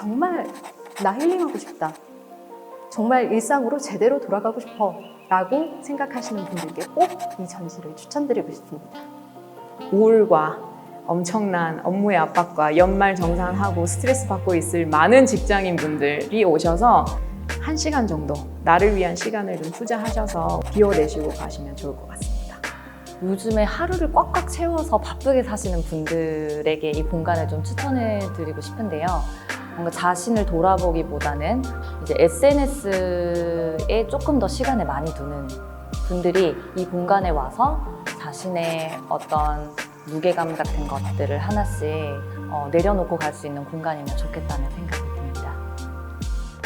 정말 나 힐링하고 싶다. 정말 일상으로 제대로 돌아가고 싶어 라고 생각하시는 분들께 꼭 이 전시를 추천드리고 싶습니다. 우울과 엄청난 업무의 압박과 연말 정산하고 스트레스 받고 있을 많은 직장인 분들이 오셔서 1시간 정도 나를 위한 시간을 좀 투자하셔서 비워내시고 가시면 좋을 것 같습니다. 요즘에 하루를 꽉꽉 채워서 바쁘게 사시는 분들에게 이 공간을 좀 추천해 드리고 싶은데요. 뭔가 자신을 돌아보기보다는 이제 SNS에 조금 더 시간을 많이 두는 분들이 이 공간에 와서 자신의 어떤 무게감 같은 것들을 하나씩 내려놓고 갈 수 있는 공간이면 좋겠다는 생각이 듭니다.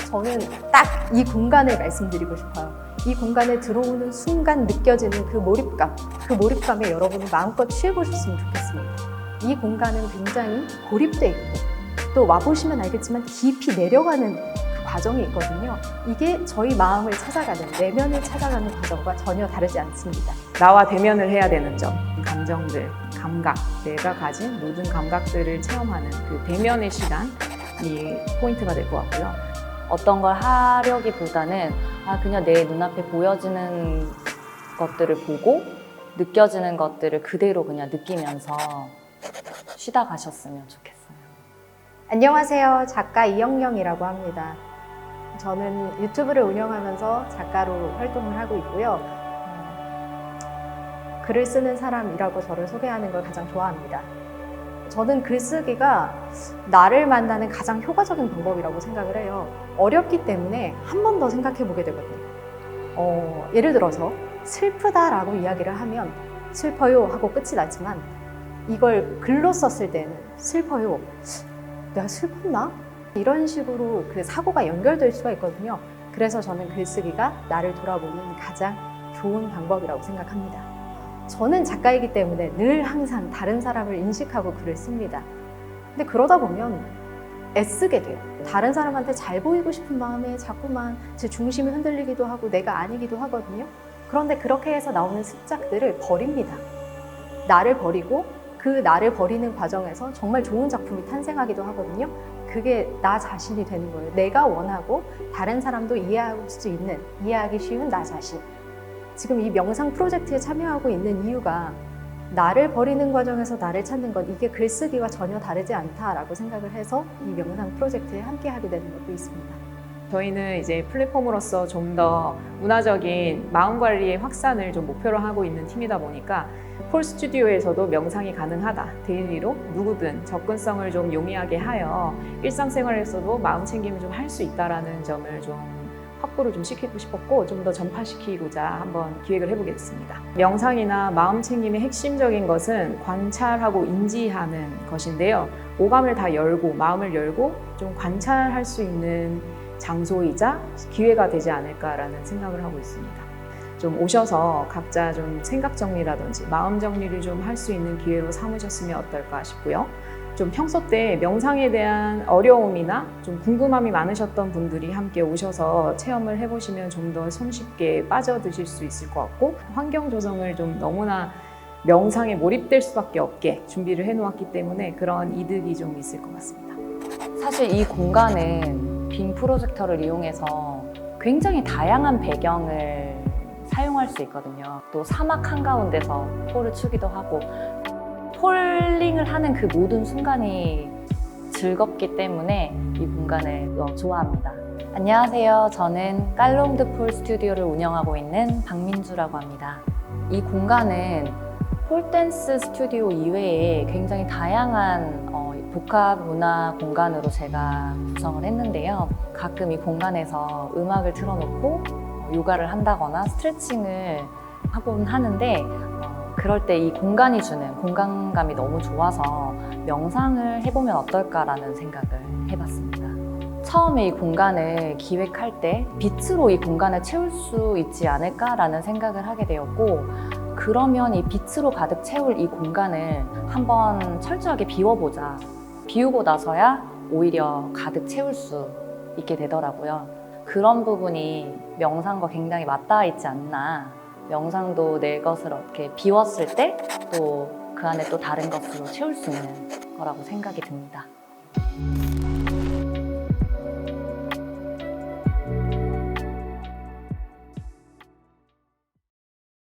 저는 딱 이 공간을 말씀드리고 싶어요. 이 공간에 들어오는 순간 느껴지는 그 몰입감에 여러분이 마음껏 취해보셨으면 좋겠습니다. 이 공간은 굉장히 고립돼 있고 또 와보시면 알겠지만 깊이 내려가는 그 과정이 있거든요. 이게 저희 마음을 찾아가는, 내면을 찾아가는 과정과 전혀 다르지 않습니다. 나와 대면을 해야 되는 점, 감정들, 감각, 내가 가진 모든 감각들을 체험하는 그 대면의 시간이 포인트가 될 것 같고요. 어떤 걸 하려기보다는 그냥 내 눈앞에 보여지는 것들을 보고 느껴지는 것들을 그대로 그냥 느끼면서 쉬다 가셨으면 좋겠어요. 안녕하세요. 작가 이영령이라고 합니다. 저는 유튜브를 운영하면서 작가로 활동을 하고 있고요. 글을 쓰는 사람이라고 저를 소개하는 걸 가장 좋아합니다. 저는 글쓰기가 나를 만나는 가장 효과적인 방법이라고 생각을 해요. 어렵기 때문에 한 번 더 생각해 보게 되거든요. 예를 들어서 슬프다라고 이야기를 하면 슬퍼요 하고 끝이 나지만 이걸 글로 썼을 때는 슬퍼요. 내가 슬펐나? 이런 식으로 그 사고가 연결될 수가 있거든요. 그래서 저는 글쓰기가 나를 돌아보는 가장 좋은 방법이라고 생각합니다. 저는 작가이기 때문에 늘 항상 다른 사람을 인식하고 글을 씁니다. 근데 그러다 보면 애쓰게 돼요. 다른 사람한테 잘 보이고 싶은 마음에 자꾸만 제 중심이 흔들리기도 하고 내가 아니기도 하거든요. 그런데 그렇게 해서 나오는 습작들을 버립니다. 나를 버리고 그 나를 버리는 과정에서 정말 좋은 작품이 탄생하기도 하거든요. 그게 나 자신이 되는 거예요. 내가 원하고 다른 사람도 이해할 수 있는, 이해하기 쉬운 나 자신. 지금 이 명상 프로젝트에 참여하고 있는 이유가 나를 버리는 과정에서 나를 찾는 것, 이게 글쓰기와 전혀 다르지 않다라고 생각을 해서 이 명상 프로젝트에 함께 하게 되는 것도 있습니다. 저희는 이제 플랫폼으로서 좀 더 문화적인 마음 관리의 확산을 좀 목표로 하고 있는 팀이다 보니까 폴 스튜디오에서도 명상이 가능하다. 데일리로 누구든 접근성을 좀 용이하게 하여 일상생활에서도 마음 챙김을 좀 할 수 있다라는 점을 좀 확보를 좀 시키고 싶었고 좀 더 전파시키고자 한번 기획을 해보게 됐습니다. 명상이나 마음 챙김의 핵심적인 것은 관찰하고 인지하는 것인데요. 오감을 다 열고 마음을 열고 좀 관찰할 수 있는 장소이자 기회가 되지 않을까라는 생각을 하고 있습니다. 좀 오셔서 각자 좀 생각 정리라든지 마음 정리를 좀 할 수 있는 기회로 삼으셨으면 어떨까 싶고요. 좀 평소 때 명상에 대한 어려움이나 좀 궁금함이 많으셨던 분들이 함께 오셔서 체험을 해보시면 좀 더 손쉽게 빠져드실 수 있을 것 같고 환경 조성을 좀 너무나 명상에 몰입될 수밖에 없게 준비를 해놓았기 때문에 그런 이득이 좀 있을 것 같습니다. 사실 이 공간은 빔 프로젝터를 이용해서 굉장히 다양한 배경을 사용할 수 있거든요. 또 사막 한가운데서 폴을 추기도 하고 폴링을 하는 그 모든 순간이 즐겁기 때문에 이 공간을 너무 좋아합니다. 안녕하세요. 저는 깔롱드 폴 스튜디오를 운영하고 있는 박민주라고 합니다. 이 공간은 폴댄스 스튜디오 이외에 굉장히 다양한 복합 문화 공간으로 제가 구성을 했는데요. 가끔 이 공간에서 음악을 틀어놓고 요가를 한다거나 스트레칭을 하곤 하는데 그럴 때 이 공간이 주는 공간감이 너무 좋아서 명상을 해보면 어떨까라는 생각을 해봤습니다. 처음에 이 공간을 기획할 때 빛으로 이 공간을 채울 수 있지 않을까라는 생각을 하게 되었고 그러면 이 빛으로 가득 채울 이 공간을 한번 철저하게 비워보자. 비우고 나서야 오히려 가득 채울 수 있게 되더라고요. 그런 부분이 명상과 굉장히 맞닿아 있지 않나. 명상도 내 것을 어떻게 비웠을 때 또 그 안에 또 다른 것으로 채울 수 있는 거라고 생각이 듭니다.